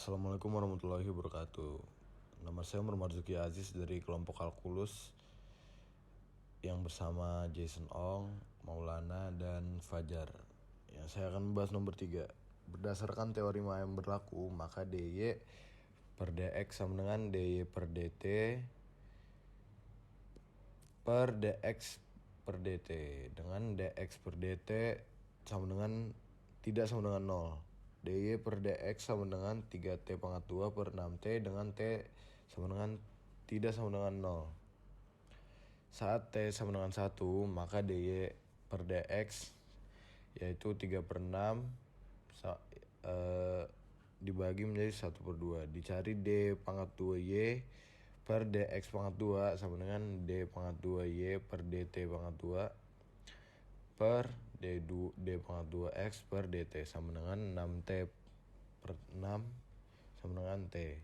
Assalamualaikum warahmatullahi wabarakatuh. Nama saya Marzuki Aziz dari kelompok kalkulus yang bersama Jason Ong, Maulana, dan Fajar. Yang saya akan membahas nomor 3. Berdasarkan teori yang berlaku, maka dy per dx sama dengan dy per dt per dx per dt, dengan dx per dt sama dengan tidak sama dengan 0. dy per dx sama dengan 3t pangkat 2 per 6t dengan t sama dengan tidak sama dengan 0. Saat t sama dengan 1, maka dy per dx yaitu 3 per 6 dibagi menjadi 1 per 2. Dicari d pangkat 2y per dx pangkat 2 sama dengan d pangkat 2y per dt pangkat 2 per d pangkat 2x per dt sama dengan 6t per 6 sama dengan t.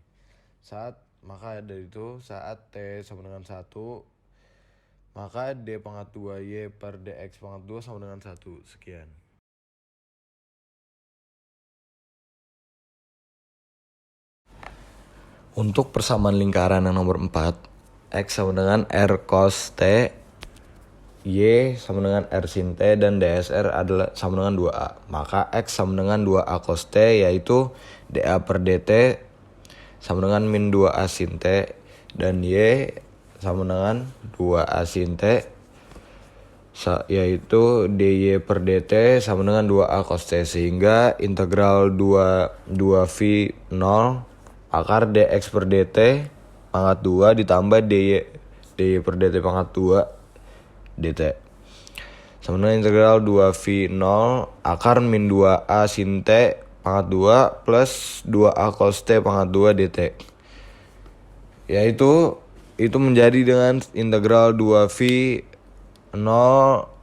Maka dari itu saat t sama dengan 1, maka d pangkat 2y per dx pangkat 2 sama dengan 1. Sekian. Untuk persamaan lingkaran yang nomor 4, x sama dengan r cos t, y sama dengan r sin t, dan dsr adalah sama dengan 2a. Maka x sama dengan 2a cos t, yaitu dA per dt sama dengan min 2a sin t, dan y sama dengan 2a sin t, yaitu dy per dt sama dengan 2a cos t. Sehingga integral 2v 0 akar dx per dt pangkat 2 ditambah dy per dt pangkat 2 dt sama dengan integral 2v 0 akar min 2a sin t pangkat 2 plus 2a cos t pangkat 2 dt, yaitu itu menjadi dengan integral 2v 0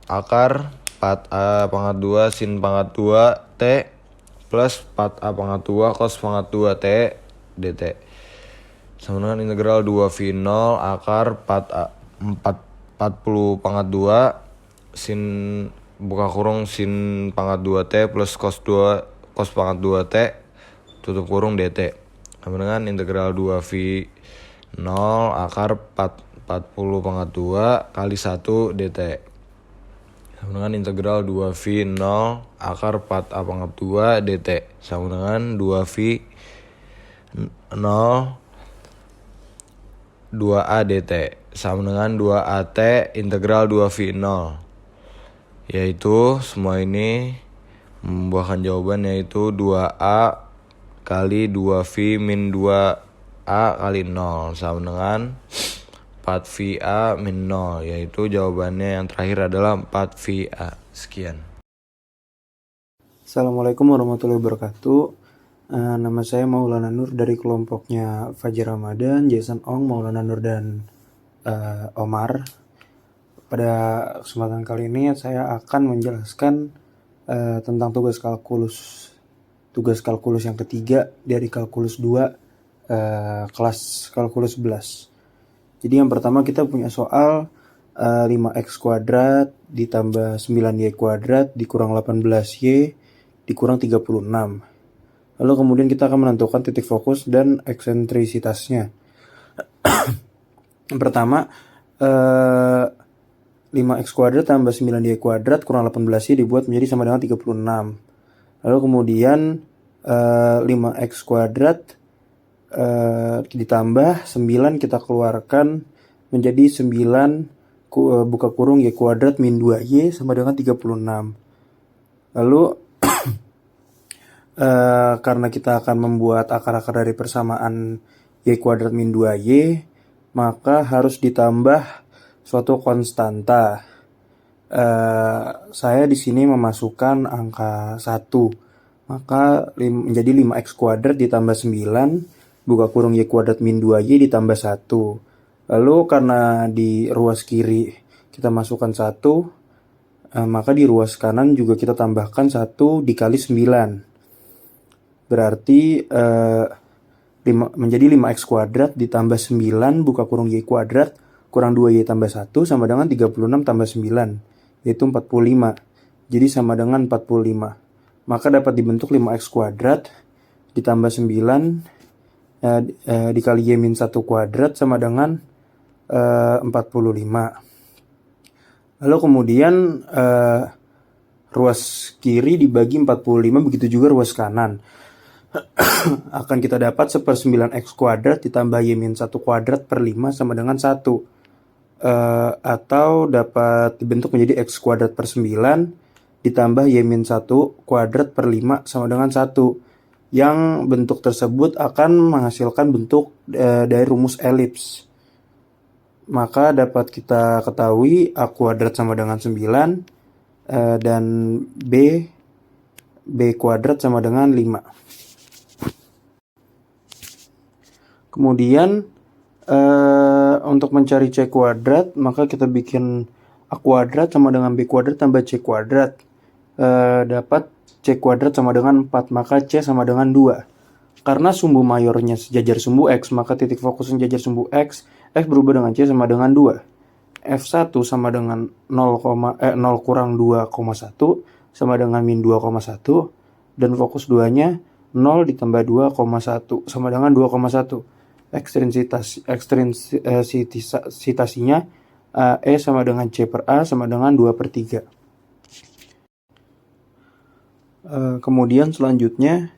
akar 4a pangkat 2 sin pangkat 2 t plus 4a pangkat 2 cos pangkat 2 t dt sama dengan integral 2v 0 akar 40 pangkat 2 sin buka kurung sin pangkat 2t plus cos pangkat 2t tutup kurung dt sama dengan integral 2v 0 akar 40 pangkat 2 kali 1 dt sama dengan integral 2v 0 akar 4a pangkat 2 dt sama dengan 2v 0 2a dt sama dengan 2at integral 2v 0, yaitu semua ini membuahkan jawaban yaitu 2a kali 2v min 2a kali 0 sama dengan 4va min 0, yaitu jawabannya yang terakhir adalah 4va. Sekian. Assalamualaikum warahmatullahi wabarakatuh. Nama saya Maulana Nur dari kelompoknya Fajar Ramadan, Jason Ong, Maulana Nur, dan Omar. Pada kesempatan kali ini saya akan menjelaskan tentang tugas kalkulus yang ketiga dari kalkulus 2 kelas kalkulus 11. Jadi yang pertama kita punya soal 5x kuadrat ditambah 9y kuadrat dikurang 18y dikurang 36. Lalu kemudian kita akan menentukan titik fokus dan eksentrisitasnya. Yang pertama, 5x kuadrat tambah 9y kuadrat kurang 18y dibuat menjadi sama dengan 36. Lalu kemudian 5x kuadrat ditambah 9 kita keluarkan menjadi 9 buka kurung y kuadrat min 2y sama dengan 36. Lalu karena kita akan membuat akar-akar dari persamaan y kuadrat min 2y, maka harus ditambah suatu konstanta. Saya di sini memasukkan angka 1, maka menjadi 5x kuadrat ditambah 9 buka kurung y kuadrat min 2y ditambah 1. Lalu karena di ruas kiri kita masukkan 1, maka di ruas kanan juga kita tambahkan 1 dikali 9. Berarti menjadi 5x kuadrat ditambah 9 buka kurung y kuadrat kurang 2y tambah 1 sama dengan 36 tambah 9, yaitu 45. Jadi sama dengan 45. Maka dapat dibentuk 5x kuadrat ditambah 9 dikali Y min 1 kuadrat sama dengan 45. Lalu kemudian ruas kiri dibagi 45, begitu juga ruas kanan. Akan kita dapat 1/9 X kuadrat ditambah Y min 1 kuadrat per 5 sama dengan 1. Atau dapat dibentuk menjadi X kuadrat per 9 ditambah Y min 1 kuadrat per 5 sama dengan 1. Yang bentuk tersebut akan menghasilkan bentuk dari rumus elips. Maka dapat kita ketahui A kuadrat sama dengan 9 dan B kuadrat sama dengan 5. Kemudian untuk mencari C kuadrat, maka kita bikin A kuadrat sama dengan B kuadrat tambah C kuadrat. Dapat C kuadrat sama dengan 4, maka C sama dengan 2. Karena sumbu mayornya sejajar sumbu X, maka titik fokus sejajar sumbu X berubah dengan C sama dengan 2. F1 sama dengan 0 kurang 2,1 sama dengan min 2,1. Dan fokus 2-nya 0 ditambah 2,1 sama dengan 2,1. Ekstrinsitasinya E sama dengan C per A sama dengan 2/3. Kemudian selanjutnya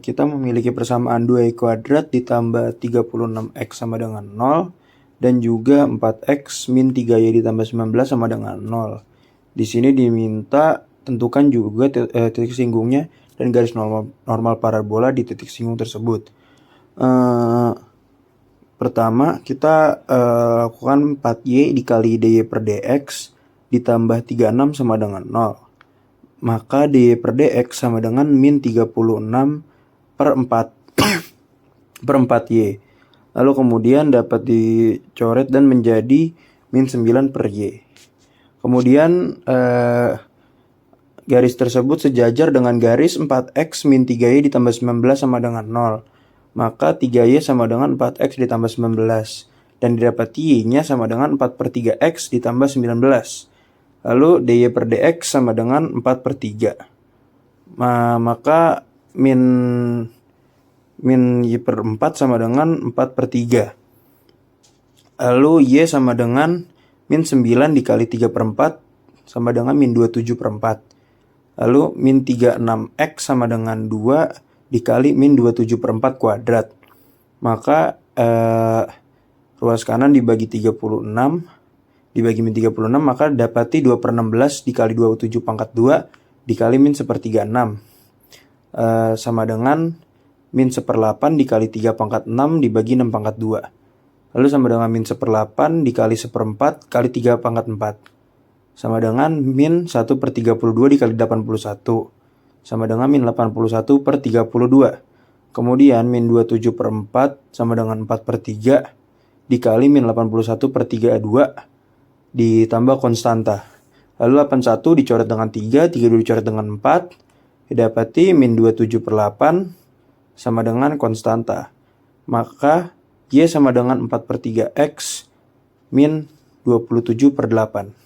kita memiliki persamaan 2Y kuadrat ditambah 36X sama dengan 0 dan juga 4X min 3Y ditambah 19 sama dengan 0. Di sini diminta tentukan juga titik singgungnya dan garis normal parabola di titik singgung tersebut. Pertama kita lakukan 4Y dikali dy per dx ditambah 36 sama dengan 0. Maka dy per dx sama dengan min 36 per 4 per 4y. Lalu kemudian dapat dicoret dan menjadi min 9 per y. Kemudian garis tersebut sejajar dengan garis 4x min 3y ditambah 19 sama dengan 0. Maka 3y sama dengan 4x ditambah 19. Dan didapati y-nya sama dengan 4/3x ditambah 19. Lalu dy per dx sama dengan 4/3. Maka min y per 4 sama dengan 4/3. Lalu y sama dengan min 9 dikali 3/4 sama dengan min 27/4. Lalu min 36x sama dengan 2 dikali min 27/4 kuadrat. Maka ruas kanan dibagi 36 dibagi min 36, maka dapati 2/16 dikali 27/2 dikali min 1/36 sama dengan min 1/8 dikali 3/6 dibagi 6/2. Lalu sama dengan min 1/8 dikali 1/4 kali 3/4 sama dengan min 1/32 dikali 81 sama dengan min 81/32. Kemudian min 27/4 sama dengan 4/3 dikali min 81/32 ditambah konstanta. Lalu 81 dicoret dengan 3 dicoret dengan 4, didapati min 27/8 sama dengan konstanta. Maka Y sama dengan 4/3x min 27/8.